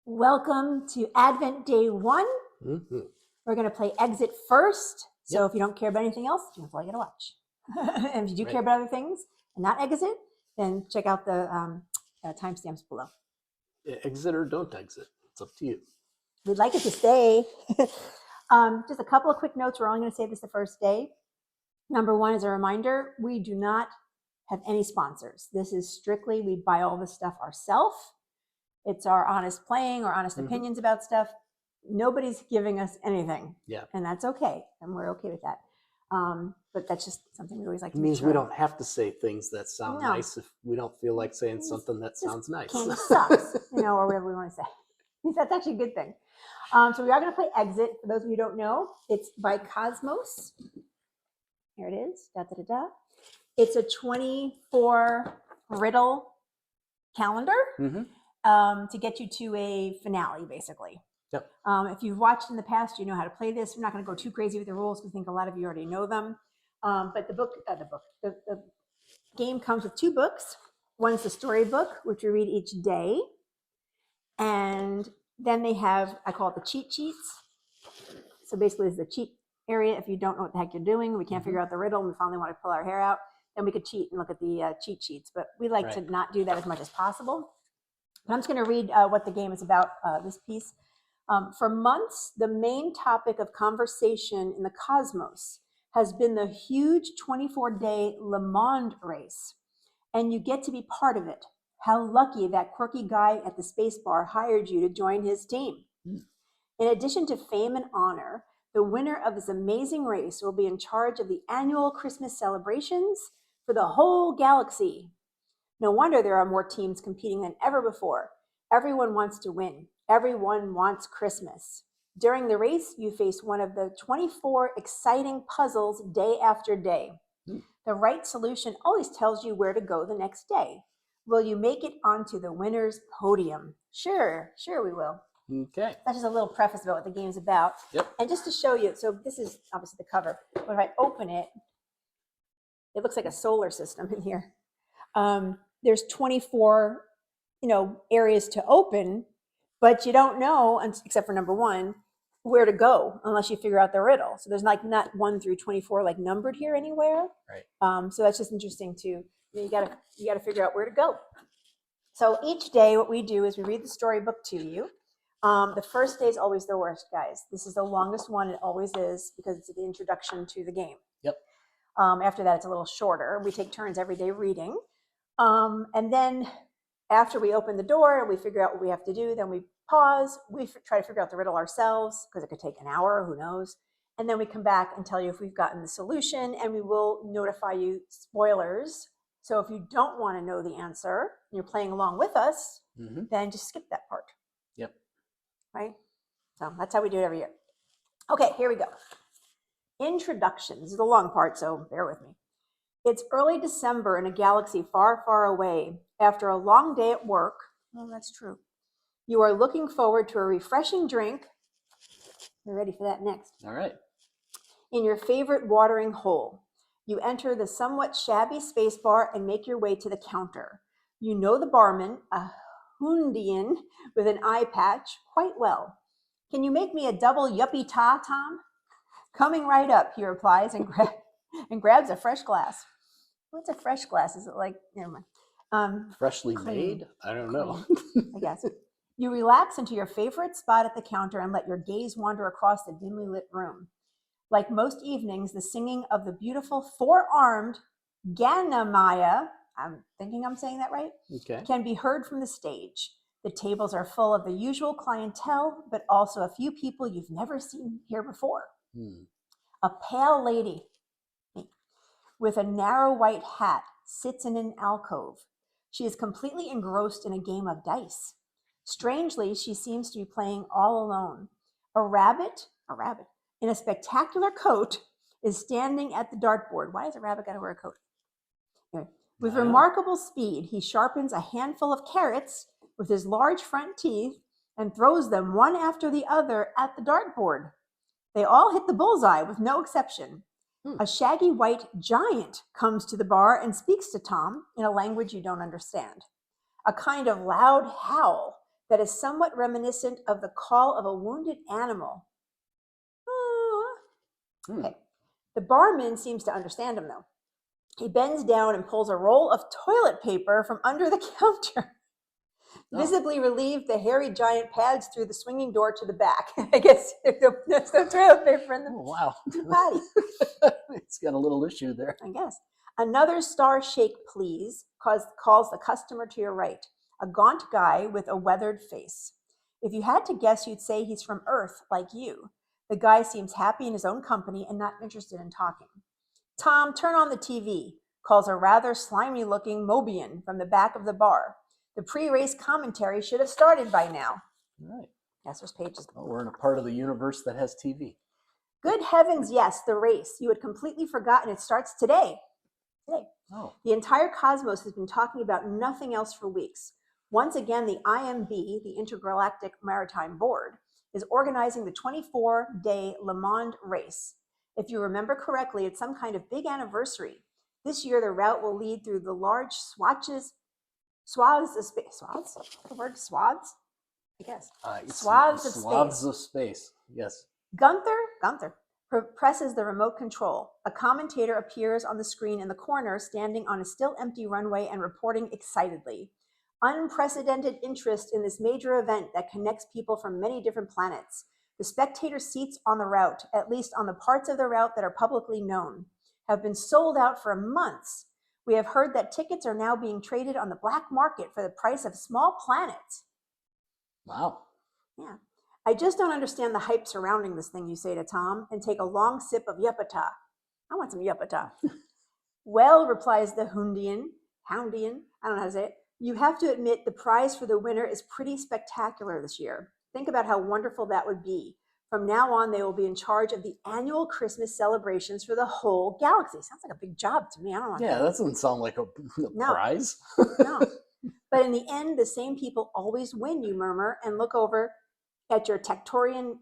Welcome to Advent Day 1. Mm-hmm. We're going to play Exit first. So Yep. if you don't care about anything else, that's all you got to watch. And if you do Right. care about other things and not Exit, then check out the timestamps below. Exit or don't exit. It's up to you. We'd like it to stay. Just a couple of quick notes. We're only going to say this the first day. Number one is a reminder, we do not have any sponsors. This is strictly, we buy all this stuff ourselves. It's our honest playing or honest opinions about stuff. Nobody's giving us anything. Yeah. And that's okay. And we're okay with that. But that's just something we always like to It make means sure. we don't have to say things that sound No. nice if we don't feel like saying something that sounds nice. Candy sucks, or whatever we want to say. That's actually a good thing. So we are going to play Exit. For those of you who don't know, it's by Cosmos. Here it is. Da, da, da, da. It's a 24 riddle calendar. To get you to a finale, basically. Yep. If you've watched in the past, you know how to play this. We're not going to go too crazy with the rules because I think a lot of you already know them. But the game comes with two books. One's the storybook, which we read each day. And then they have, I call it the cheat sheets. So basically it's the cheat area. If you don't know what the heck you're doing, we can't figure out the riddle, and we finally want to pull our hair out, then we could cheat and look at the cheat sheets. But we like to not do that as much as possible. But I'm just going to read what the game is about, this piece. For months, the main topic of conversation in the cosmos has been the huge 24-day Le Monde race. And you get to be part of it. How lucky that quirky guy at the space bar hired you to join his team. In addition to fame and honor, the winner of this amazing race will be in charge of the annual Christmas celebrations for the whole galaxy. No wonder there are more teams competing than ever before. Everyone wants to win. Everyone wants Christmas. During the race, you face one of the 24 exciting puzzles day after day. The right solution always tells you where to go the next day. Will you make it onto the winner's podium? Sure we will. Okay. That's just a little preface about what the game's about. Yep. And just to show you, so this is obviously the cover. But if I open it, it looks like a solar system in here. There's 24, areas to open, but you don't know, except for number one, where to go unless you figure out the riddle. So there's like not 1 through 24 like numbered here anywhere. Right. So that's just interesting too. You gotta figure out where to go. So each day, what we do is we read the storybook to you. The first day is always the worst, guys. This is the longest one. It always is because it's the introduction to the game. Yep. After that, it's a little shorter. We take turns every day reading. And then after we open the door and we figure out what we have to do, then we pause. We try to figure out the riddle ourselves because it could take an hour, who knows. And then we come back and tell you if we've gotten the solution, and we will notify you spoilers. So if you don't want to know the answer and you're playing along with us, then just skip that part. Yep. Right? So that's how we do it every year. Okay, here we go. Introduction. This is the long part, so bear with me. It's early December in a galaxy far, far away. After a long day at work, well, that's true. You are looking forward to a refreshing drink. We're ready for that next. All right. In your favorite watering hole. You enter the somewhat shabby space bar and make your way to the counter. You know the barman, a Hoondian with an eye patch, quite well. Can you make me a double yuppie ta, Tom? Coming right up, he replies and grabs a fresh glass. What's a fresh glass? Is it like, never mind. Freshly clean. made? I don't know. I guess. You relax into your favorite spot at the counter and let your gaze wander across the dimly lit room. Like most evenings, the singing of the beautiful four-armed Ganamaya, I'm thinking I'm saying that right, can be heard from the stage. The tables are full of the usual clientele, but also a few people you've never seen here before. A pale lady with a narrow white hat sits in an alcove. She is completely engrossed in a game of dice. Strangely, she seems to be playing all alone. A rabbit in a spectacular coat is standing at the dartboard. Why does a rabbit got to wear a coat? Anyway, with remarkable speed, he sharpens a handful of carrots with his large front teeth and throws them one after the other at the dartboard. They all hit the bullseye with no exception. A shaggy white giant comes to the bar and speaks to Tom in a language you don't understand. A kind of loud howl that is somewhat reminiscent of the call of a wounded animal. Ah. Okay. The barman seems to understand him, though. He bends down and pulls a roll of toilet paper from under the counter. Visibly relieved, the hairy giant pads through the swinging door to the back. I guess there's no toilet paper in the wow. potty. It's got a little issue there. I guess. Another star shake, please, calls the customer to your right, a gaunt guy with a weathered face. If you had to guess, you'd say he's from Earth, like you. The guy seems happy in his own company and not interested in talking. Tom, turn on the TV, calls a rather slimy-looking Mobian from the back of the bar. The pre-race commentary should have started by now. All right. Yes, there's pages. Well, we're in a part of the universe that has TV. Good heavens, yes, the race. You had completely forgotten it starts today. Oh. The entire cosmos has been talking about nothing else for weeks. Once again, the IMB, the Intergalactic Maritime Board, is organizing the 24-day Le Mans race. If you remember correctly, it's some kind of big anniversary. This year, the route will lead through the large swaths of space. Swaths? The word swaths? I guess. Swaths of Swaths space. of space. Yes. Gunther presses the remote control. A commentator appears on the screen in the corner, standing on a still empty runway and reporting excitedly. Unprecedented interest in this major event that connects people from many different planets. The spectator seats on the route, at least on the parts of the route that are publicly known, have been sold out for months. We have heard that tickets are now being traded on the black market for the price of small planets. Wow. Yeah. I just don't understand the hype surrounding this thing, you say to Tom, and take a long sip of yuppata. I want some yuppata. Well, replies the Houndian, I don't know how to say it. You have to admit the prize for the winner is pretty spectacular this year. Think about how wonderful that would be. From now on, they will be in charge of the annual Christmas celebrations for the whole galaxy. Sounds like a big job to me. I don't know. Yeah, that doesn't sound like a prize. No. But in the end, the same people always win, you murmur, and look over at your taciturn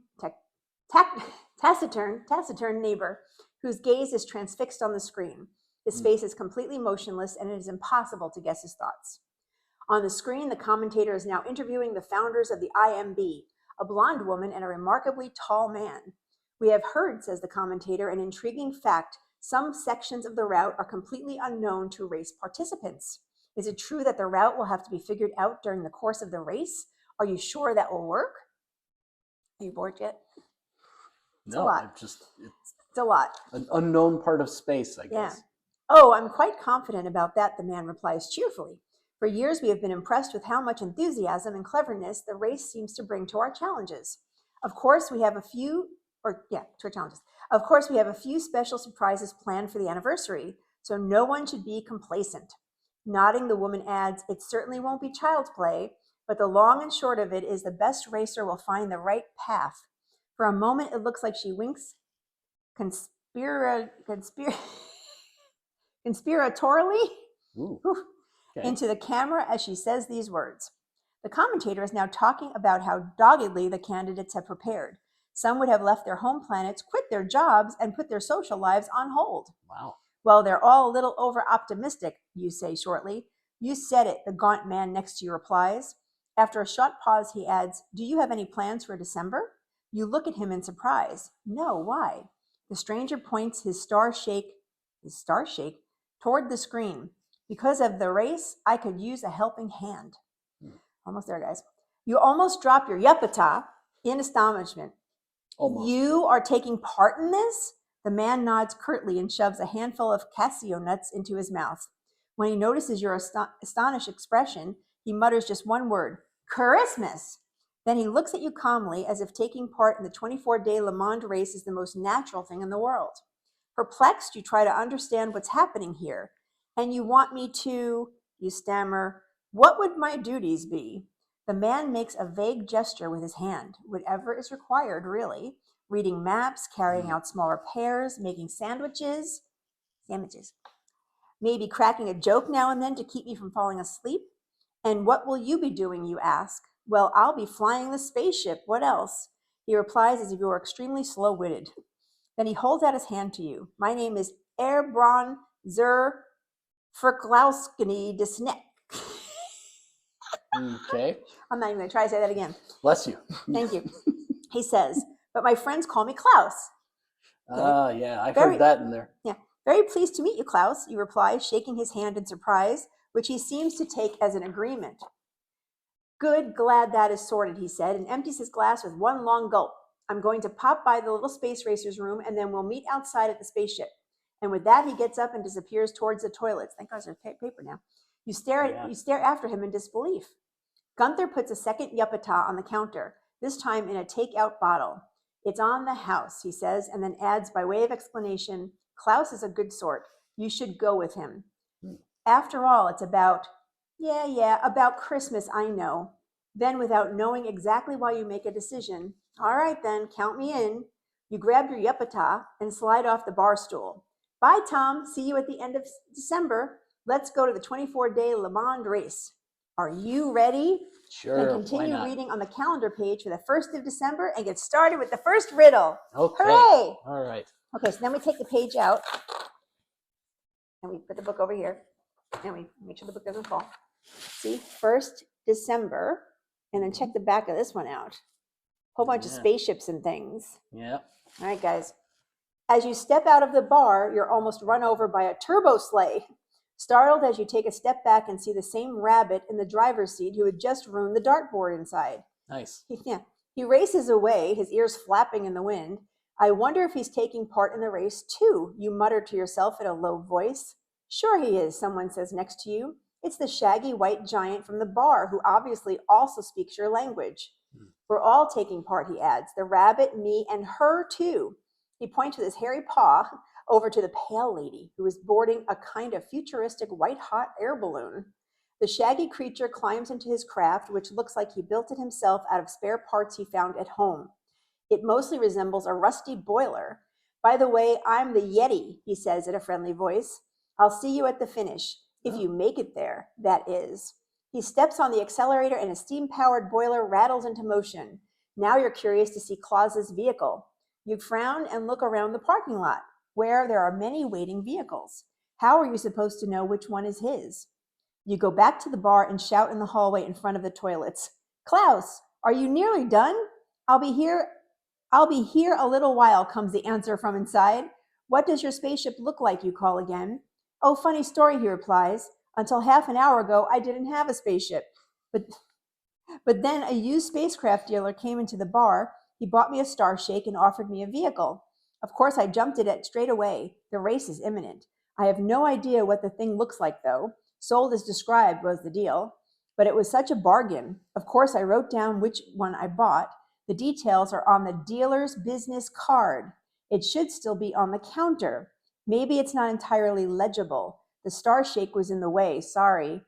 neighbor, whose gaze is transfixed on the screen. His face is completely motionless, and it is impossible to guess his thoughts. On the screen, the commentator is now interviewing the founders of the IMB, a blonde woman and a remarkably tall man. We have heard, says the commentator, an intriguing fact. Some sections of the route are completely unknown to race participants. Is it true that the route will have to be figured out during the course of the race? Are you sure that will work? Are you bored yet? No, it's a lot. An unknown part of space, I guess. Yeah. Oh, I'm quite confident about that, the man replies cheerfully. For years, we have been impressed with how much enthusiasm and cleverness the race seems to bring to our challenges. Of course, we have a few special surprises planned for the anniversary, so no one should be complacent. Nodding, the woman adds, it certainly won't be child's play, but the long and short of it is the best racer will find the right path. For a moment, it looks like she winks conspiratorially into the camera as she says these words. The commentator is now talking about how doggedly the candidates have prepared. Some would have left their home planets, quit their jobs, and put their social lives on hold. Wow. Well, they're all a little over-optimistic, you say shortly. You said it, the gaunt man next to you replies. After a short pause, he adds, do you have any plans for December? You look at him in surprise. No, why? The stranger points his star shake toward the screen. Because of the race, I could use a helping hand. Almost there, guys. You almost drop your yuppata in astonishment. Almost. You are taking part in this? The man nods curtly and shoves a handful of Casio nuts into his mouth. When he notices your astonished expression, he mutters just one word, Christmas. Then he looks at you calmly as if taking part in the 24-day Le Mans race is the most natural thing in the world. Perplexed, you try to understand what's happening here. And you want me to, you stammer, what would my duties be? The man makes a vague gesture with his hand, whatever is required, really. Reading maps, carrying out smaller pairs, making sandwiches, maybe cracking a joke now and then to keep me from falling asleep. And what will you be doing, you ask? Well, I'll be flying the spaceship. What else? He replies as if you were extremely slow-witted. Then he holds out his hand to you. My name is Erbron zur Verklauskene de Sneck. Okay. I'm not even going to try to say that again. Bless you. Thank you. He says, but my friends call me Klaus. Yeah, I've Very- heard that in there. Yeah. Very pleased to meet you, Klaus, you reply, shaking his hand in surprise, which he seems to take as an agreement. Good, glad that is sorted, he said, and empties his glass with one long gulp. I'm going to pop by the little space racers room, and then we'll meet outside at the spaceship. And with that, he gets up and disappears towards the toilets. Thank God there's paper now. You stare after him in disbelief. Gunther puts a second yuppata on the counter, this time in a takeout bottle. It's on the house, he says, and then adds by way of explanation, Klaus is a good sort. You should go with him. After all, it's about Christmas, I know. Then, without knowing exactly why you make a decision, all right then, count me in. You grab your yuppata and slide off the bar stool. Bye, Tom. See you at the end of December. Let's go to the 24-day Le Mans race. Are you ready? Sure. Then continue reading on the calendar page for the 1st of December and get started with the first riddle. Okay. Hooray! All right. Okay, so then we take the page out and we put the book over here and we make sure the book doesn't fall. See, 1st December, and then check the back of this one out. Whole bunch of spaceships and things. Yeah. All right, guys. As you step out of the bar, you're almost run over by a turbo sleigh. Startled as you take a step back and see the same rabbit in the driver's seat who had just ruined the dartboard inside. Nice. He races away, his ears flapping in the wind. I wonder if he's taking part in the race too, you mutter to yourself in a low voice. Sure he is, someone says next to you. It's the shaggy white giant from the bar who obviously also speaks your language. We're all taking part, he adds, the rabbit, me, and her too. He points with his hairy paw over to the pale lady who is boarding a kind of futuristic white-hot air balloon. The shaggy creature climbs into his craft, which looks like he built it himself out of spare parts he found at home. It mostly resembles a rusty boiler. By the way, I'm the Yeti, he says in a friendly voice. I'll see you at the finish, if you make it there, that is. He steps on the accelerator and a steam-powered boiler rattles into motion. Now you're curious to see Klaus's vehicle. You frown and look around the parking lot, where there are many waiting vehicles. How are you supposed to know which one is his? You go back to the bar and shout in the hallway in front of the toilets. Klaus, are you nearly done? I'll be here a little while, comes the answer from inside. What does your spaceship look like, you call again. Oh, funny story, he replies. Until half an hour ago, I didn't have a spaceship. But then a used spacecraft dealer came into the bar. He bought me a Star Shake and offered me a vehicle. Of course, I jumped at it straight away. The race is imminent. I have no idea what the thing looks like, though. Sold as described was the deal. But it was such a bargain. Of course, I wrote down which one I bought. The details are on the dealer's business card. It should still be on the counter. Maybe it's not entirely legible. The Star Shake was in the way, sorry.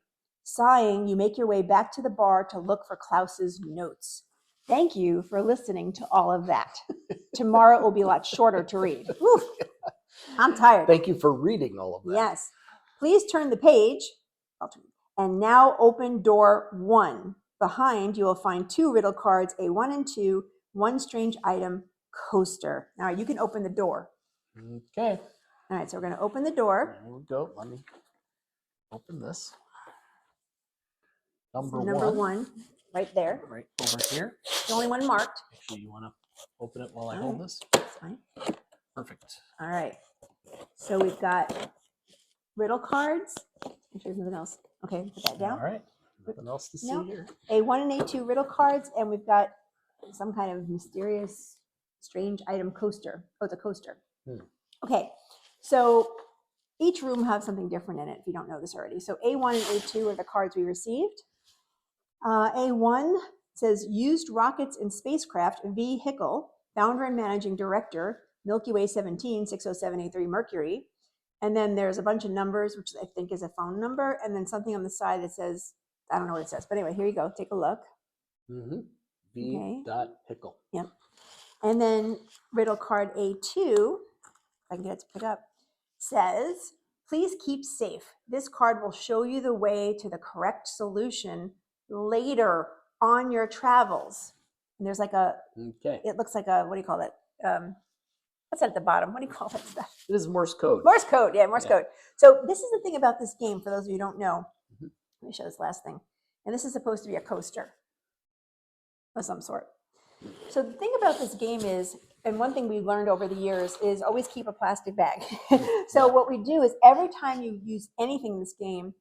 Sighing, you make your way back to the bar to look for Klaus's notes. Thank you for listening to all of that. Tomorrow it will be a lot shorter to read. Whew, I'm tired. Thank you for reading all of that. Yes. Please turn the page. And now open door 1. Behind, you will find 2 riddle cards, A1 and 2, 1 strange item, coaster. Now you can open the door. Okay. All right, so we're going to open the door. There we go. Let me open this. Number one, right there. Right over here. The only one marked. Actually, you want to open it while I hold this? That's fine. Perfect. All right. So we've got riddle cards. Make sure there's nothing else. Okay, put that down. All right. Nothing else to see here. A1 and A2 riddle cards, and we've got some kind of mysterious, strange item coaster. Oh, it's a coaster. Okay, so each room has something different in it, if you don't know this already. So A1 and A2 are the cards we received. A1 says, used rockets and spacecraft vehicle, founder and managing director, Milky Way 17, 60783 Mercury. And then there's a bunch of numbers, which I think is a phone number, and then something on the side that says, I don't know what it says, but anyway, here you go. Take a look. V. Hickle. Yep. And then riddle card A2, if I can get it to pick up, says, please keep safe. This card will show you the way to the correct solution later on your travels. And there's like a, it looks like a, what do you call it? What's that at the bottom? What do you call that stuff? It is Morse code. Morse code, yeah, Morse code. So this is the thing about this game, for those of you who don't know. Let me show this last thing. And this is supposed to be a coaster of some sort. So the thing about this game is, and one thing we learned over the years is always keep a plastic bag. So what we do is every time you use anything in this game,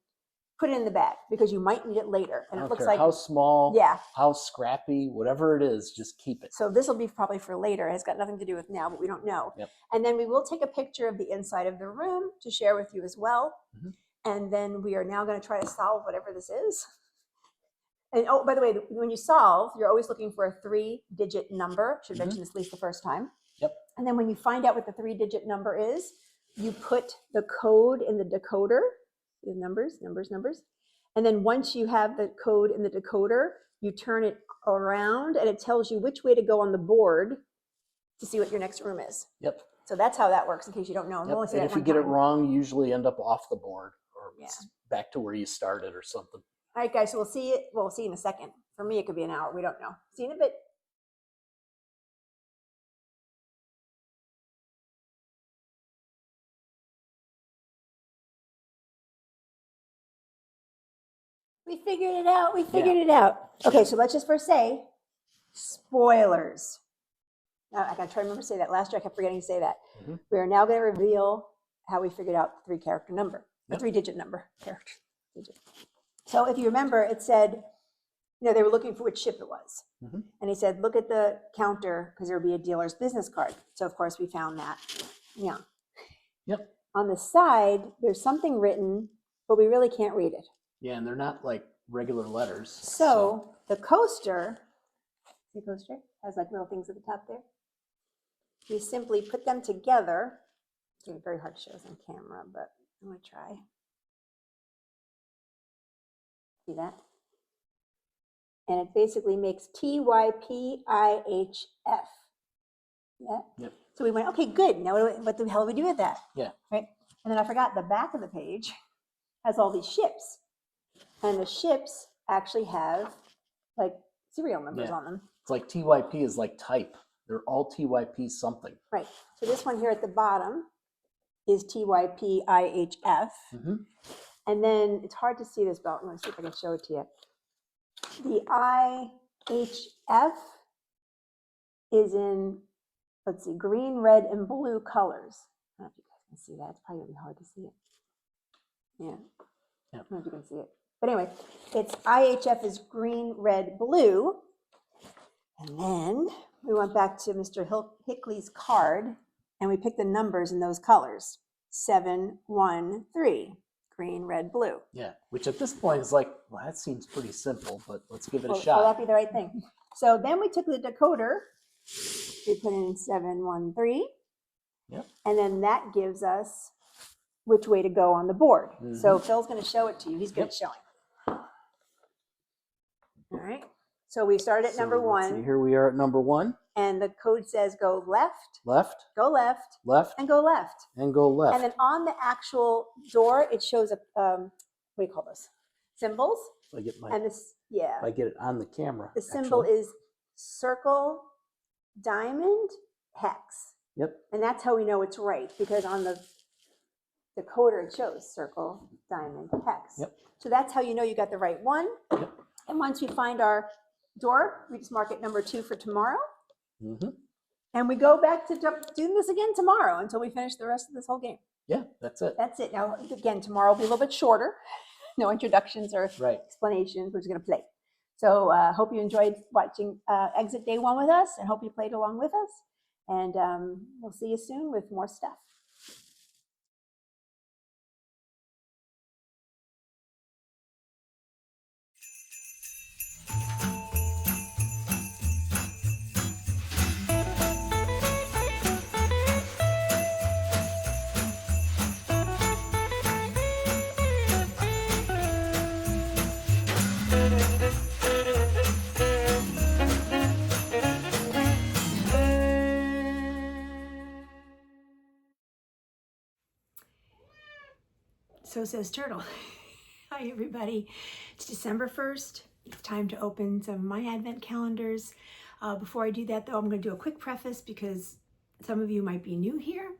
put it in the bag because you might need it later. And I it don't looks care like, how small, yeah. how scrappy, whatever it is, just keep it. So this will be probably for later. It's got nothing to do with now, but we don't know. Yep. And then we will take a picture of the inside of the room to share with you as well. Mhm. And then we are now going to try to solve whatever this is. And oh, by the way, when you solve, you're always looking for a 3-digit number. Should mention this at least the first time. Yep. And then when you find out what the 3-digit number is, you put the code in the decoder, the numbers. And then once you have the code in the decoder, you turn it around and it tells you which way to go on the board to see what your next room is. Yep. So that's how that works in case you don't know. Yep. We'll only say And that if you one get it time. wrong, you usually end up off the board or Yeah. back to where you started or something. All right, guys, so we'll see it. We'll see in a second. For me, it could be an hour. We don't know. See you in a bit. We figured it out. We figured it out. Okay, so let's just first say spoilers. Now, I got to try to remember to say that. Last year, I kept forgetting to say that. Mhm. We are now going to reveal how we figured out the 3-character number, the Yep. 3-digit number. Digit. So if you remember, it said, they were looking for which ship it was. Mhm. And he said, look at the counter because there would be a dealer's business card. So, of course, we found that. Yeah. Yep. On the side, there's something written, but we really can't read it. Yeah, and they're not like regular letters. So the coaster, the coaster has like little things at the top there. We simply put them together. It's going to be very hard to show us on camera, but I'm going to try. See that? And it basically makes TYPIHF. Yeah. Yep. So we went, okay, good. Now what the hell do we do with that? Yeah. Right. And then I forgot the back of the page has all these ships. And the ships actually have like serial numbers on them. It's like TYP is like type. They're all TYP something. Right. So this one here at the bottom is TYPIHF. Mm-hmm. And then it's hard to see this belt. Let me see if I can show it to you. The IHF is in, let's see, green, red, and blue colors. I don't know if you guys can see that. It's probably going to be hard to see it. Yeah. I don't know if you can see it. But anyway, it's IHF is green, red, blue. And then we went back to Mr. Hickley's card and we picked the numbers in those colors. 7, 1, 3, green, red, blue. Yeah, which at this point is like, well, that seems pretty simple, but let's give it a Will shot. that be the right thing? So then we took the decoder, we put in 713. Yep. And then that gives us which way to go on the board. Mhm. So Phil's going to show it to you. He's good at showing. All right. So we started at number let's see, 1. here we are at number 1. And the code says go left, Left, go left, left, and go left. and go left. And then on the actual door, it shows a, what do you call this? Symbols. If I get my, And this, yeah. if I get it on the camera. The symbol actually. is circle, diamond, hex. Yep. And that's how we know it's right, because on the decoder, it shows circle, diamond, hex. Yep. So that's how you know you got the right one. Yep. And once we find our door, we just mark it number 2 for tomorrow. Mm-hmm. And we go back to doing this again tomorrow until we finish the rest of this whole game. Yeah, that's it. That's it. Now, again, tomorrow will be a little bit shorter. No introductions or Right. explanations. We're just going to play. So hope you enjoyed watching Exit Day 1 with us, and hope you played along with us. And we'll see you soon with more stuff. So says Turtle. Hi, everybody. It's December 1st. It's time to open some of my advent calendars. Before I do that, though, I'm going to do a quick preface because some of you might be new here.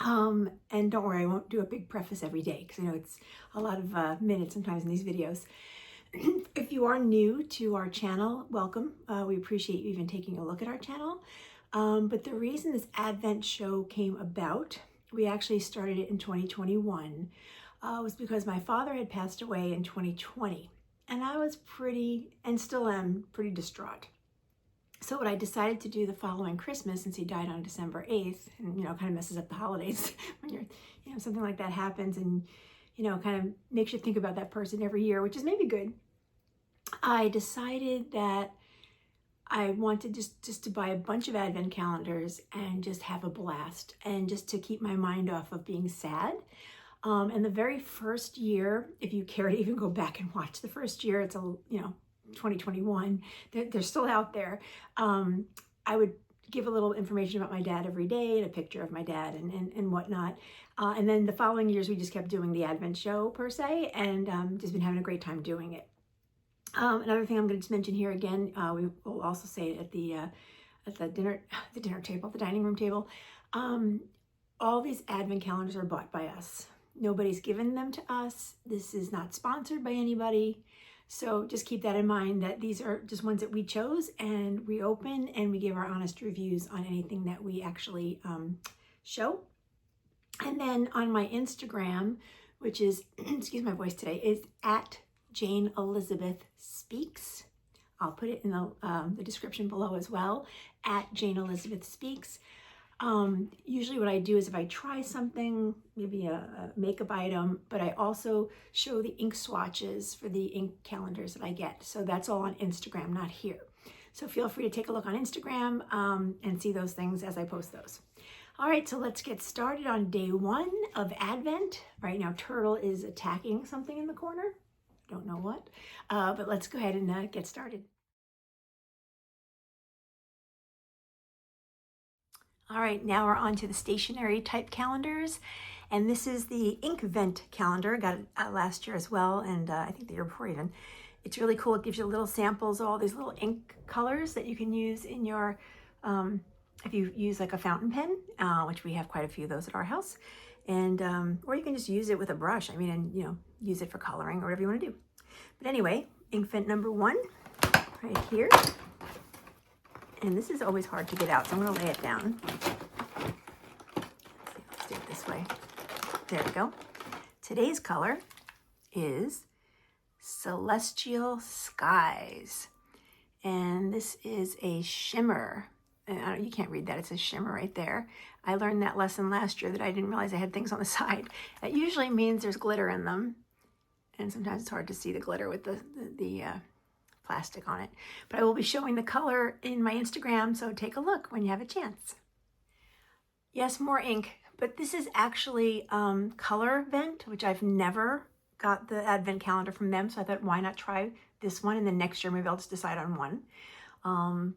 And don't worry, I won't do a big preface every day because I know it's a lot of minutes sometimes in these videos. If you are new to our channel, welcome. We appreciate you even taking a look at our channel. But the reason this Advent show came about, we actually started it in 2021, was because my father had passed away in 2020. And I was pretty, and still am, pretty distraught. So what I decided to do the following Christmas, since he died on December 8th, and, kind of messes up the holidays when you're, something like that happens and, kind of makes you think about that person every year, which is maybe good. I decided that I wanted just to buy a bunch of Advent calendars and just have a blast and just to keep my mind off of being sad. And the very first year, if you care to even go back and watch the first year, it's 2021, they're still out there. I would give a little information about my dad every day and a picture of my dad and whatnot. And then the following years, we just kept doing the Advent show per se, and just been having a great time doing it. Another thing I'm going to mention here again, we will also say it at the dinner table, the dining room table. All these Advent calendars are bought by us. Nobody's given them to us. This is not sponsored by anybody. So just keep that in mind, that these are just ones that we chose and we open and we give our honest reviews on anything that we actually show. And then on my Instagram, which is, excuse my voice today, is at Jane Elizabeth Speaks. I'll put it in the description below as well, at Jane Elizabeth Speaks. Usually what I do is if I try something, maybe a makeup item, but I also show the ink swatches for the ink calendars that I get. So that's all on Instagram, not here. So feel free to take a look on Instagram and see those things as I post those. All right, so let's get started on day 1 of Advent. Right now, Turtle is attacking something in the corner. Don't know what, but let's go ahead and get started. All right, now we're on to the stationery type calendars. And this is the ink vent calendar. Got it last year as well, and I think the year before even. It's really cool. It gives you little samples of all these little ink colors that you can use in your, if you use like a fountain pen, which we have quite a few of those at our house. And, or you can just use it with a brush. I mean, and use it for coloring or whatever you want to do. But anyway, ink vent number 1, right here. And this is always hard to get out, so I'm going to lay it down. Let's do it this way. There we go. Today's color is Celestial Skies. And this is a shimmer. And you can't read that. It's a shimmer right there. I learned that lesson last year that I didn't realize I had things on the side. That usually means there's glitter in them. And sometimes it's hard to see the glitter with the plastic on it. But I will be showing the color in my Instagram, so take a look when you have a chance. Yes, more ink, but this is actually Color Vent, which I've never got the Advent calendar from them, so I thought, why not try this one, and then next year maybe I'll just decide on one.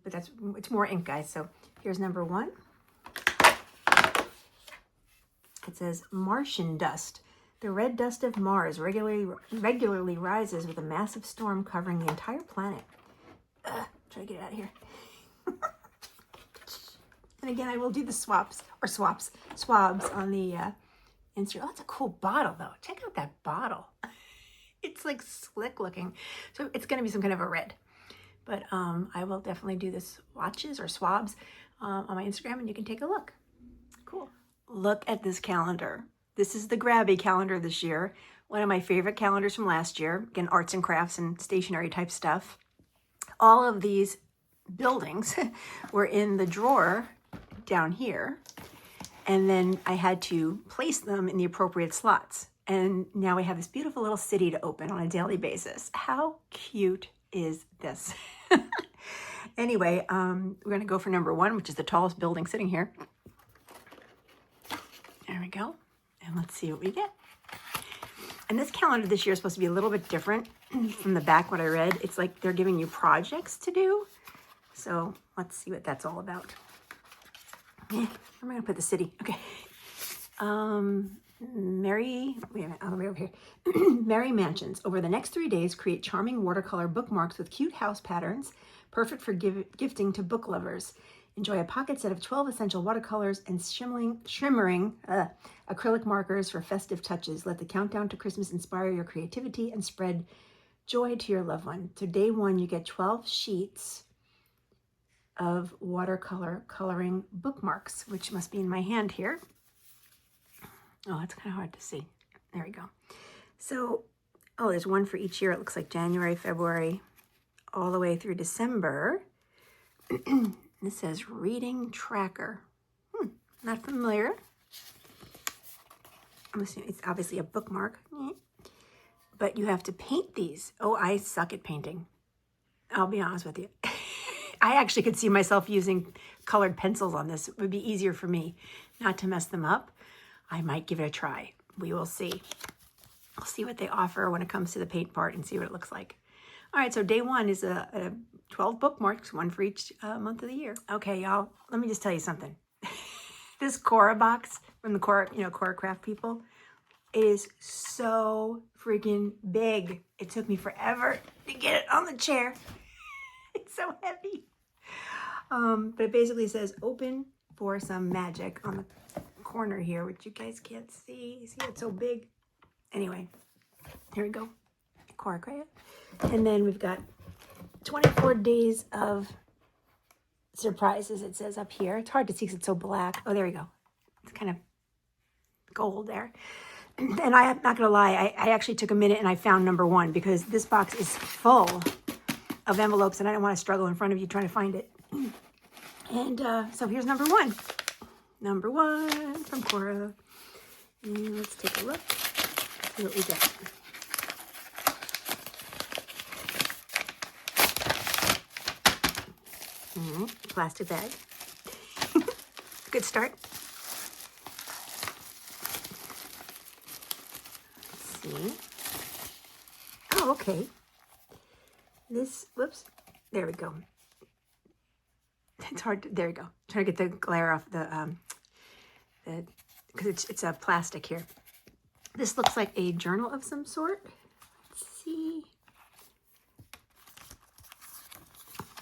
But it's more ink, guys. So here's number 1. It says Martian dust. The red dust of Mars regularly rises with a massive storm covering the entire planet. Try to get it out of here. And again, I will do the swabs on the Instagram. Oh, that's a cool bottle, though. Check out that bottle. It's like slick looking. So it's going to be some kind of a red. But I will definitely do the swatches or swabs on my Instagram, and you can take a look. Cool. Look at this calendar. This is the Grabby calendar this year. One of my favorite calendars from last year. Again, arts and crafts and stationery type stuff. All of these buildings were in the drawer down here. And then I had to place them in the appropriate slots. And now we have this beautiful little city to open on a daily basis. How cute is this? Anyway, we're going to go for number 1, which is the tallest building sitting here. There we go. And let's see what we get. And this calendar this year is supposed to be a little bit different from the back, what I read. It's like they're giving you projects to do. So let's see what that's all about. I'm going to put the city. Okay. Merry Mansions. Over the next 3 days, create charming watercolor bookmarks with cute house patterns, perfect for gifting to book lovers. Enjoy a pocket set of 12 essential watercolors and shimmering acrylic markers for festive touches. Let the countdown to Christmas inspire your creativity and spread joy to your loved one. So day one, you get 12 sheets of watercolor coloring bookmarks, which must be in my hand here. Oh, it's kind of hard to see. There we go. So, oh, there's one for each year. It looks like January, February, all the way through December. This says reading tracker. Not familiar. I'm assuming it's obviously a bookmark, but you have to paint these. Oh, I suck at painting. I'll be honest with you. I actually could see myself using colored pencils on this. It would be easier for me not to mess them up. I might give it a try. We will see. I'll see what they offer when it comes to the paint part and see what it looks like. All right, so day one is a 12 bookmarks, one for each month of the year. Okay, y'all, let me just tell you something. This Cora box from the Cora, Cora Craft people, it is so freaking big. It took me forever to get it on the chair. It's so heavy. But it basically says open for some magic on the corner here, which you guys can't see. See, it's so big. Anyway, here we go. Cora Craft. And then we've got 24 days of surprises, it says up here. It's hard to see because it's so black. Oh, there we go. It's kind of gold there. And I'm not going to lie, I actually took a minute and I found number one because this box is full of envelopes and I don't want to struggle in front of you trying to find it. And so here's number one. Number one from Cora. And let's take a look. See what we get. Plastic bag. Good start. Let's see. Oh, okay. This, whoops. There we go. It's hard to, there we go. Trying to get the glare off the because it's a plastic here. This looks like a journal of some sort. Let's see.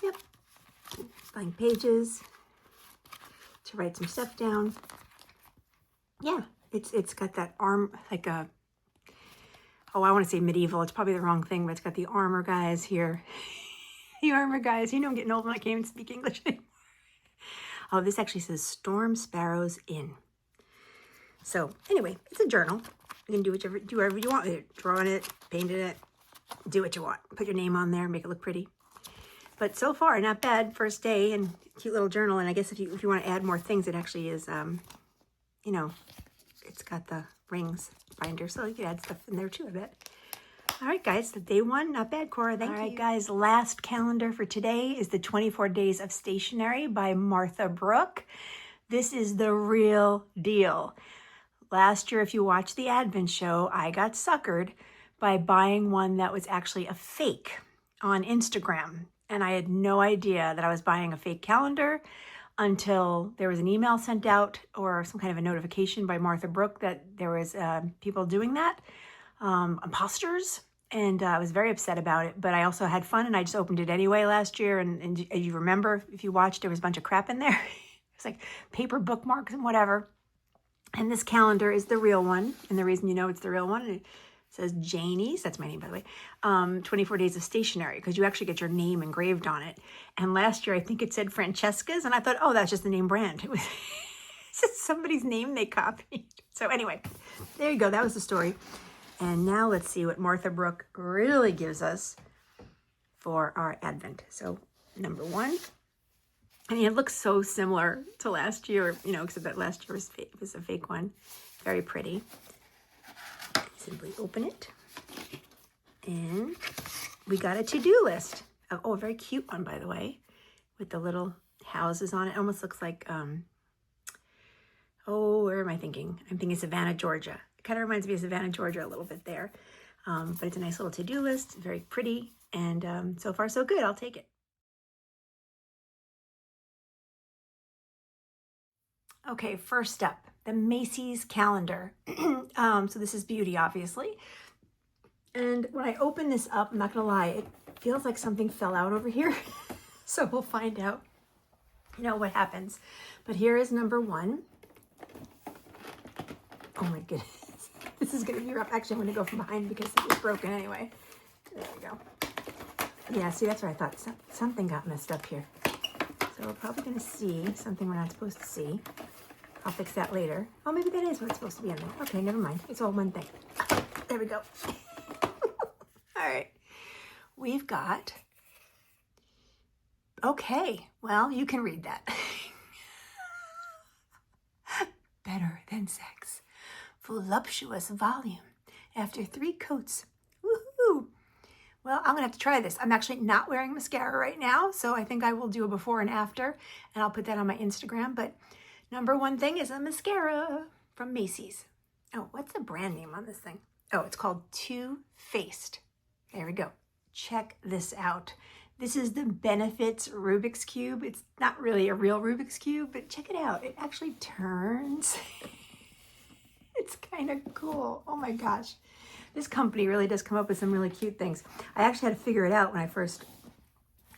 Yep. Blank pages to write some stuff down. Yeah, it's got that arm, like a, oh, I want to say medieval. It's probably the wrong thing, but it's got the armor guys here. The armor guys. I'm getting old when I can't even speak English anymore. Oh, this actually says Storm Sparrows Inn. So anyway, it's a journal. You can do whatever you want with it. Draw on it, paint it, do what you want. Put your name on there, make it look pretty. But so far, not bad. First day and cute little journal. And I guess if you want to add more things, it actually is, it's got the rings binder. So you can add stuff in there too, I bet. All right, guys, so day one, not bad, Cora. Thank you. All right, guys, last calendar for today is the 24 Days of Stationery by Martha Brooke. This is the real deal. Last year, if you watched the Advent show, I got suckered by buying one that was actually a fake on Instagram. And I had no idea that I was buying a fake calendar until there was an email sent out or some kind of a notification by Martha Brooke that there was people doing that, imposters. And I was very upset about it, but I also had fun and I just opened it anyway last year. And you remember, if you watched, there was a bunch of crap in there. It's like paper bookmarks and whatever. And this calendar is the real one. And the reason you know it's the real one, it says Janie's, that's my name, by the way, 24 Days of Stationery, because you actually get your name engraved on it. And last year, I think it said Francesca's, and I thought, oh, that's just the name brand. It was just somebody's name they copied. So anyway, there you go. That was the story. And now let's see what Martha Brooke really gives us for our Advent. So number one. I mean, it looks so similar to last year, except that last year was a fake one. Very pretty. Simply open it. And we got a to-do list. Oh, a very cute one, by the way, with the little houses on it. Almost looks like, where am I thinking? I'm thinking Savannah, Georgia. It kind of reminds me of Savannah, Georgia a little bit there. But it's a nice little to-do list. Very pretty. And so far, so good. I'll take it. Okay, first up, the Macy's calendar. So this is beauty, obviously. And when I open this up, I'm not gonna lie, it feels like something fell out over here. So we'll find out, what happens. But here is number one. Oh my goodness. This is gonna be rough. Actually, I'm gonna go from behind because it was broken anyway. There we go. Yeah, see, that's what I thought. Something got messed up here. So we're probably going to see something we're not supposed to see. I'll fix that later. Oh, maybe that is what's supposed to be in there. Okay, never mind. It's all one thing. There we go. All right. We've got... Okay, well, you can read that. Better than sex. Voluptuous volume. After 3 coats. Woohoo! Well, I'm going to have to try this. I'm actually not wearing mascara right now, so I think I will do a before and after, and I'll put that on my Instagram. But number one thing is a mascara from Macy's. Oh, what's the brand name on this thing? Oh, it's called Too Faced. There we go. Check this out. This is the Benefits Rubik's Cube. It's not really a real Rubik's Cube, but check it out. It actually turns. It's kind of cool. Oh my gosh. This company really does come up with some really cute things. I actually had to figure it out when I first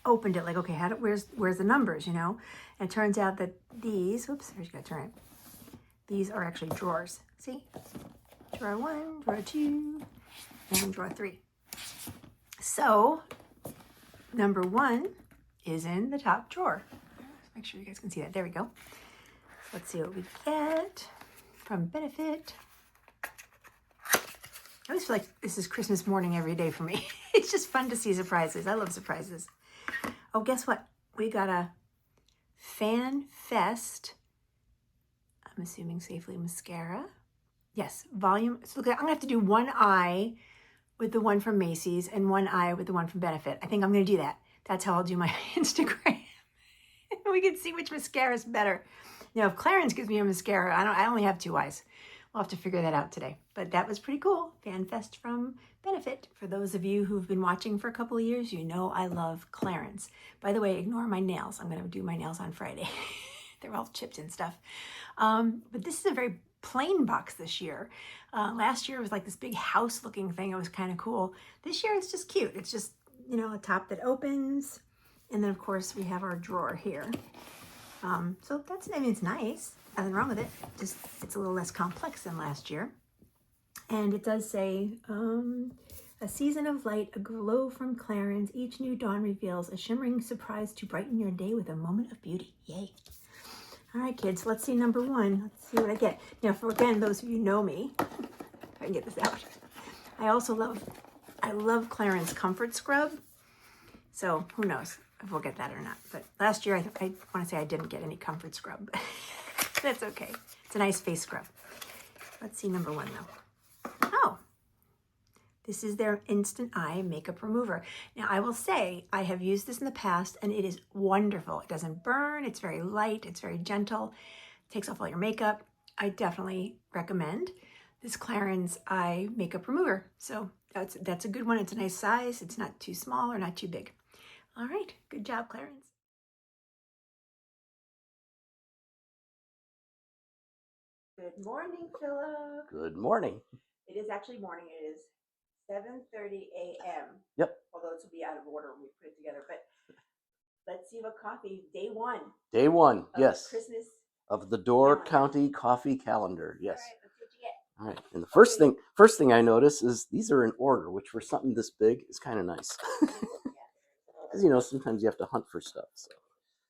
opened it. Like, okay, where's the numbers, you know? And it turns out that these, whoops, I just gotta turn it. These are actually drawers. See? Drawer 1, drawer 2, and drawer 3. So, number 1 is in the top drawer. Make sure you guys can see that. There we go. Let's see what we get from Benefit. I always feel like this is Christmas morning every day for me. It's just fun to see surprises. I love surprises. Oh, guess what? We got a Fan Fest, I'm assuming safely mascara. Yes, volume. So look, I'm gonna have to do one eye with the one from Macy's and one eye with the one from Benefit. I think I'm gonna do that. That's how I'll do my Instagram. We can see which mascara is better. Now, if Clarence gives me a mascara, I only have 2 eyes. We'll have to figure that out today. But that was pretty cool. Fan Fest from Benefit. For those of you who've been watching for a couple of years, you know I love Clarence. By the way, ignore my nails. I'm going to do my nails on Friday. They're all chipped and stuff. But this is a very plain box this year. Last year it was like this big house looking thing. It was kind of cool. This year it's just cute. It's just, you know, a top that opens. And then of course we have our drawer here. So that's, I mean, it's nice. Nothing wrong with it. Just, it's a little less complex than last year. And it does say, a season of light, a glow from Clarence. Each new dawn reveals a shimmering surprise to brighten your day with a moment of beauty. Yay. All right, kids, let's see number 1. Let's see what I get. Now, for again, those of you who know me, if I can get this out. I love Clarence Comfort Scrub. So who knows if we'll get that or not. But last year, I want to say I didn't get any Comfort Scrub. That's okay. It's a nice face scrub. Let's see number 1 though. Oh, this is their Instant Eye Makeup Remover. Now I will say I have used this in the past and it is wonderful. It doesn't burn. It's very light. It's very gentle. It takes off all your makeup. I definitely recommend this Clarence Eye Makeup Remover. So that's a good one. It's a nice size. It's not too small or not too big. All right. Good job, Clarence. Good morning, Philip. Good morning. It is actually morning. It is 7:30 a.m. Yep. Although this will be out of order when we put it together. But let's see what coffee, day 1. Day 1, Of yes. Christmas. Of the Door calendar. County Coffee Calendar, yes. All right, let's see what you get. All right. And the first thing I notice is these are in order, which for something this big is kind of nice. Because, you know, sometimes you have to hunt for stuff. So.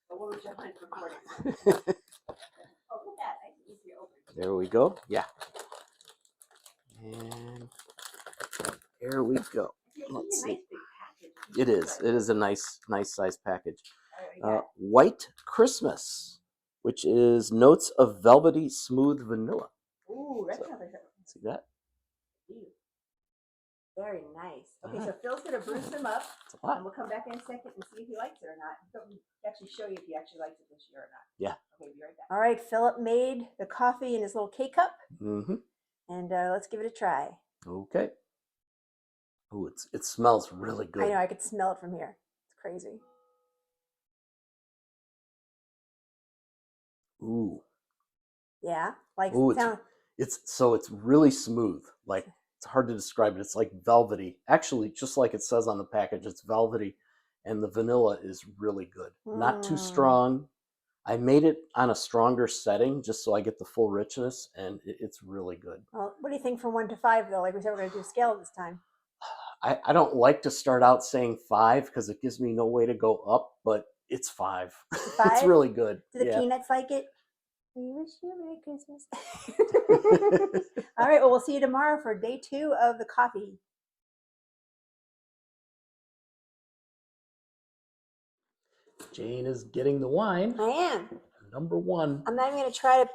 But what was your hunt recording? Oh, look at that. I can easily open it. There we go. Yeah. And there we go. Let's see. It is. It is a nice size package. White Christmas, which is notes of velvety smooth vanilla. Ooh, that sounds like that. See that? Very nice. Okay, so Phil's going to bruise them up. It's a lot. And we'll come back in a second and see if he likes it or not. He'll actually show you if he actually likes it this year or not. Yeah. Okay, be right back. All right, Philip made the coffee in his little K-cup. Mm-hmm. And let's give it a try. Okay. Ooh, it smells really good. I know, I could smell it from here. It's crazy. Ooh. Yeah? Like, Ooh, sound... it's really smooth. Like, it's hard to describe it. It's like velvety. Actually, just like it says on the package, it's velvety. And the vanilla is really good. Not too strong. I made it on a stronger setting just so I get the full richness, and it's really good. Well, what do you think from 1 to 5, though? Like we said, we're going to do a scale this time. I don't like to start out saying 5 because it gives me no way to go up, but it's 5. It's 5? really good. Do the Yeah. peanuts like it? We wish you a Merry Christmas. All right, well, we'll see you tomorrow for day 2 of the coffee. Jane is getting the wine. I am. Number 1. I'm not even going to try to.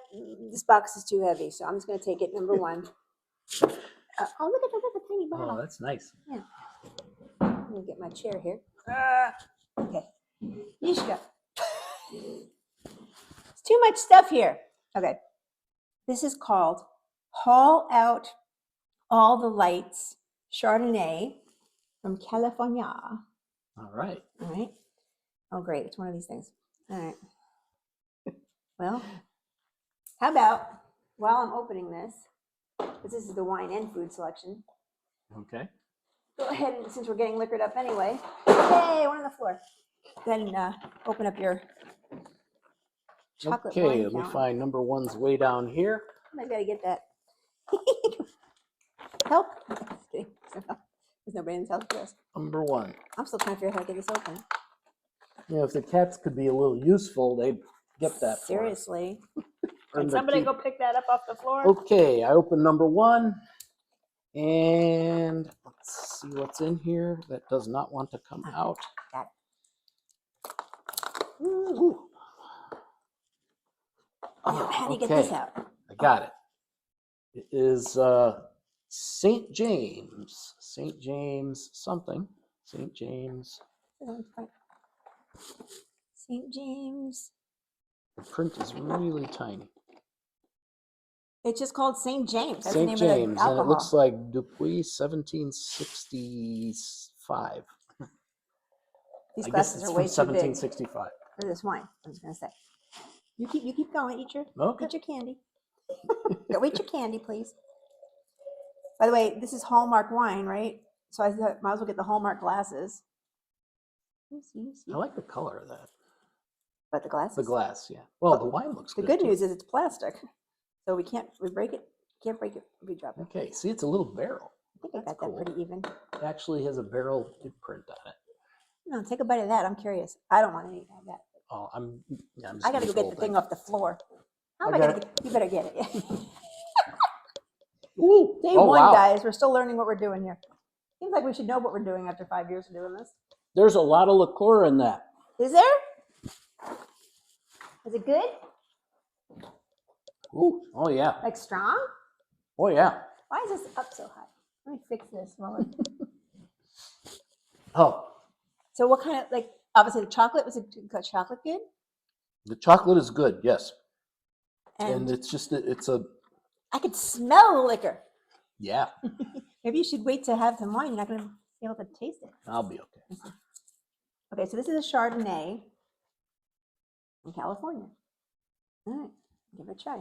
This box is too heavy, so I'm just going to take it number 1. Oh, look at the tiny bottle. Oh, that's nice. Yeah. Let me get my chair here. Okay. You should go. It's too much stuff here. Okay. This is called Haul Out All the Lights Chardonnay from California. All right. All right. Oh, great. It's one of these things. All right. Well, how about while I'm opening this, because this is the wine and food selection, Okay. go ahead and, since we're getting liquored up anyway, yay, one on the floor. Then open up your chocolate Okay, wine let me count. find number 1's way down here. Maybe I get that. Help? Just kidding. There's nobody in this house for us. Number 1. I'm still trying to figure out how to get this open. You know, if the cats could be a little useful, they'd get that for us. Seriously. Earn Can their somebody keep. go pick that up off the floor? Okay, I open number 1, and let's see what's in here. That does not want to come out. Got it. Ooh. Now, how do you get Okay, this out? I got it. It is St. James. St. James something. St. James. St. James. The print is really tiny. It's just called St. James. That's St. the name James, of the alcohol. and it looks like Dupuis 1765. These I guess glasses it's are from way too big 1765. for this wine. I'm just gonna say. You keep going. Eat your candy. Go eat your candy, please. By the way, this is Hallmark wine, right? So I thought might as well get the Hallmark glasses. See. I like the color of that. But the glasses. The glass, yeah. Well, the wine looks The good. good news is it's plastic, so we break it. Can't break it if we drop it. Okay, see, it's a little barrel. I think I That's got that cool. pretty even. It actually has a barrel print on it. No, take a bite of that. I'm curious. I don't want any of that. Oh, I'm just I got to go get the thing off the floor. How am I going to get? You better get it. Ooh. Day one, guys. We're still learning what we're doing here. Seems like we should know what we're doing after 5 years of doing this. There's a lot of liqueur in that. Is there? Is it good? Ooh. Oh, yeah. Like strong? Oh, yeah. Why is this up so high? Let me fix this. Oh. So what kind of, like, obviously the chocolate, was it chocolate good? The chocolate is good, yes. And it's just, it's a... I could smell the liquor. Yeah. Maybe you should wait to have some wine. You're not going to be able to taste it. I'll be okay. Okay, so this is a Chardonnay from California. All right, give it a try.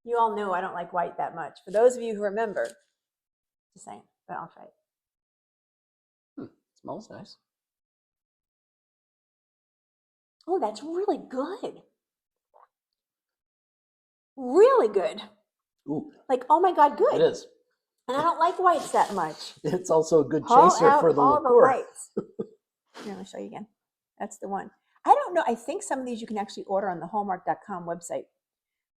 You all know I don't like white that much. For those of you who remember, just saying, but I'll try it. Smells nice. Oh, that's really good. Really good. Ooh. Like, oh my God, good. It is. And I don't like whites that much. It's also a good Haul chaser out for the all liqueur. the lights. Here, let me show you again. That's the one. I don't know. I think some of these you can actually order on the Hallmark.com website.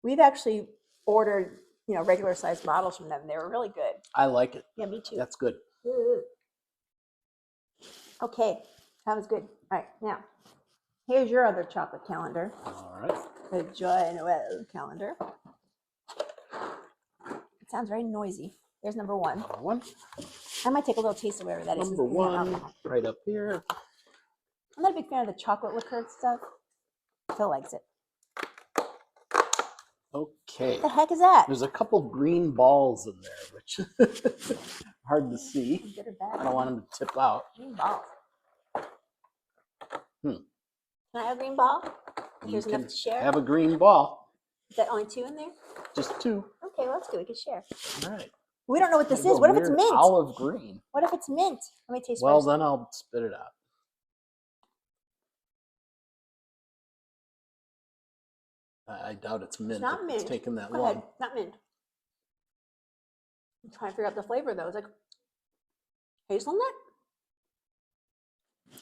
We've actually ordered, regular sized bottles from them. They were really good. I like it. Yeah, me too. That's good. Okay, that was good. All right, now, here's your other chocolate calendar. All right. The Joy Noel calendar. It sounds very noisy. There's number one. Number one. I might take a little taste of whatever that is. Number one, right up here. I'm not a big fan of the chocolate liqueur stuff. Phil likes it. Okay. What the heck is that? There's a couple green balls in there, which hard to see. Good or bad? I don't want them to tip out. Green ball. Can I have a green ball? There's enough to share. Have a green ball. Is that only two in there? Just two. Okay, well, that's good. We can share. All right. We don't know what this is. What if it's mint? Olive green. What if it's mint? Let me taste Well, first. then I'll spit it out. I doubt it's mint. It's not mint. It's taken that Go long. ahead. Not mint. I'm trying to figure out the flavor, though. It's like Hazelnut?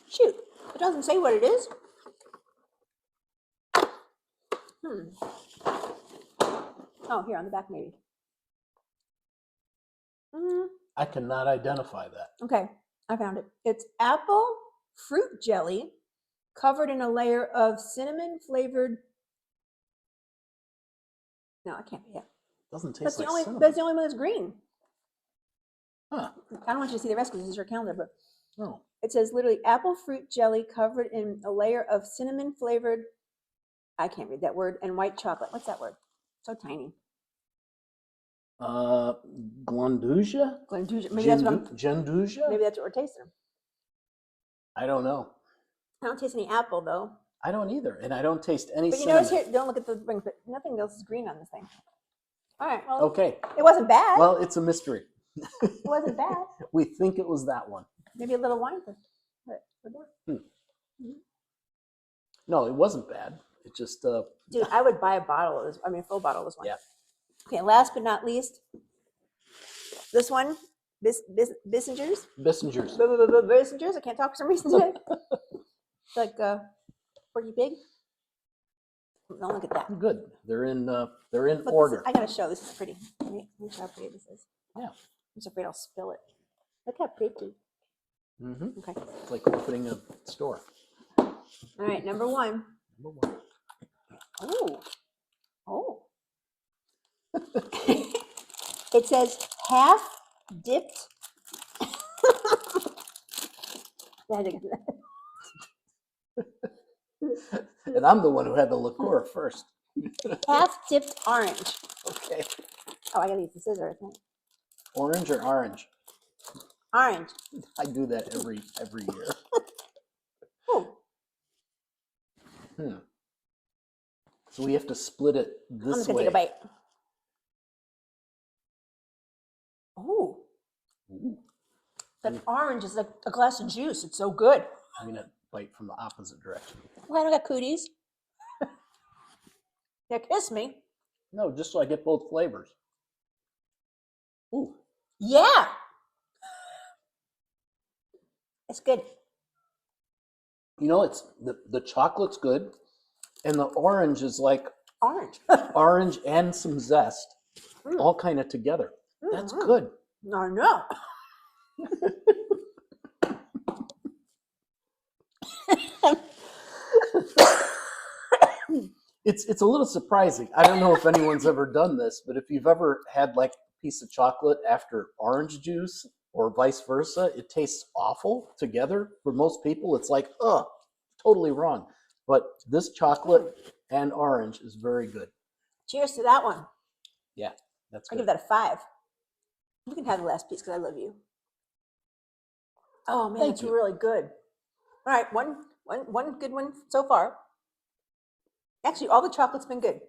Shoot, it doesn't say what it is. Oh, here on the back maybe. I cannot identify that. Okay, I found it. It's apple fruit jelly covered in a layer of cinnamon flavored. No, I can't be it. Doesn't That's taste the like only. cinnamon. That's the only one that's green. Huh. I don't want you to see the rest because this is your calendar, but No. it says literally apple fruit jelly covered in a layer of cinnamon flavored. I can't read that word. And white chocolate. What's that word? So tiny. Glanduja? Glanduja. Maybe that's what I'm. Genduja? Maybe that's what we're tasting. I don't know. I don't taste any apple though. I don't either, and I don't taste any But you cinnamon. notice here, don't look at the rings, but nothing else is green on this thing. All right. Well, Okay. it wasn't bad. Well, it's a mystery. It wasn't bad. We think it was that one. Maybe a little wine for that. No, it wasn't bad. It just Dude, I would buy a bottle of this. I mean, a full bottle of this one. Yeah. Okay. Last but not least, this one, Bissinger's. Bissingers. Bissingers. I can't talk for some reason today. It's like Porky Pig. Don't look at that. Good. They're in Look, order. I gotta show. This is pretty. Let me show how pretty this is. Yeah. I'm just afraid I'll spill it. Look how pretty. Mm-hmm. Okay. It's like opening a store. All right. Number one. Number one. Oh. Oh. It says half dipped. And I'm the one who had the liqueur first. Half dipped orange. Okay. Oh, I gotta use the scissors. Orange or orange? Orange. I do that every year. Oh. So we have to split it I'm this just gonna way. take a bite. Oh. That orange is like a glass of juice. It's so good. I'm gonna bite from the opposite direction. Well, I don't got cooties. Yeah, kiss me. No, just so I get both flavors. Ooh. Yeah. It's good. You know, it's the chocolate's good, and the orange is like Orange. orange and some zest, all kind of together. That's good. No. It's a little surprising. I don't know if anyone's ever done this, but if you've ever had like a piece of chocolate after orange juice or vice versa, it tastes awful together. For most people, it's like, totally wrong. But this chocolate and orange is very good. Cheers to that one. Yeah, that's I good. give that a 5. You can have the last piece because I love you. Oh man, it's really good. All right, one good one so far. Actually, all the chocolate's been good,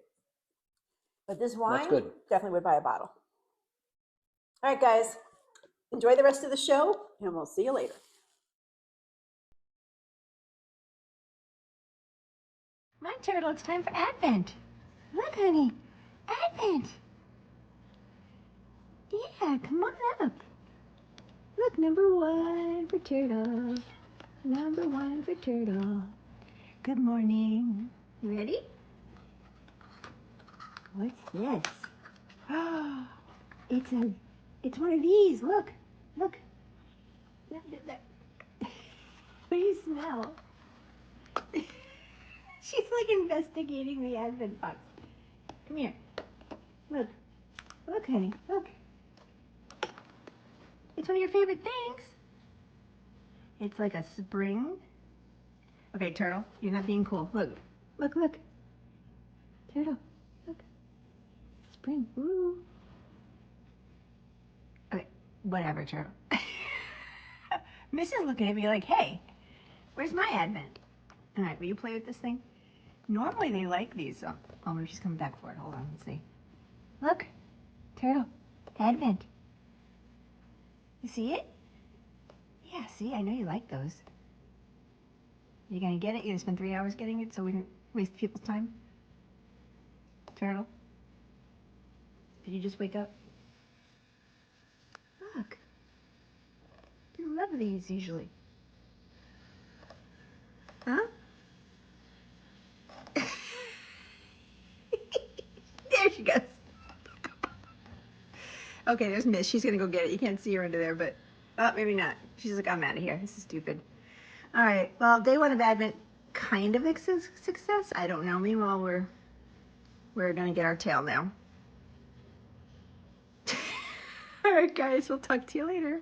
but this wine good. definitely would buy a bottle. All right, guys, enjoy the rest of the show, and we'll see you later. My turtle, it's time for Advent. Look, honey, Advent. Yeah, come on up. Look, number 1 for turtle. Number 1 for turtle. Good morning. You ready? What's this? Oh, it's one of these. Look. What do you smell? She's like investigating the Advent box. Come here. Look, honey, look. It's one of your favorite things. It's like a spring. Okay, turtle, you're not being cool. Look. Turtle, look. Spring. Ooh. Okay, whatever, turtle. Miss is looking at me like, hey, where's my Advent? All right, will you play with this thing? Normally they like these. Oh, maybe she's coming back for it. Hold on, let's see. Look, turtle, Advent. You see it? Yeah, see, I know you like those. You gonna get it? You gonna spend 3 hours getting it so we don't waste people's time? Turtle? Did you just wake up? Look. You love these usually. Huh? There she goes. Okay, there's Miss. She's gonna go get it. You can't see her under there, but oh, maybe not. She's like, I'm out of here. This is stupid. All right. Well, day one of Advent, kind of a success. I don't know. Meanwhile, we're gonna get our tail now. All right, guys. We'll talk to you later.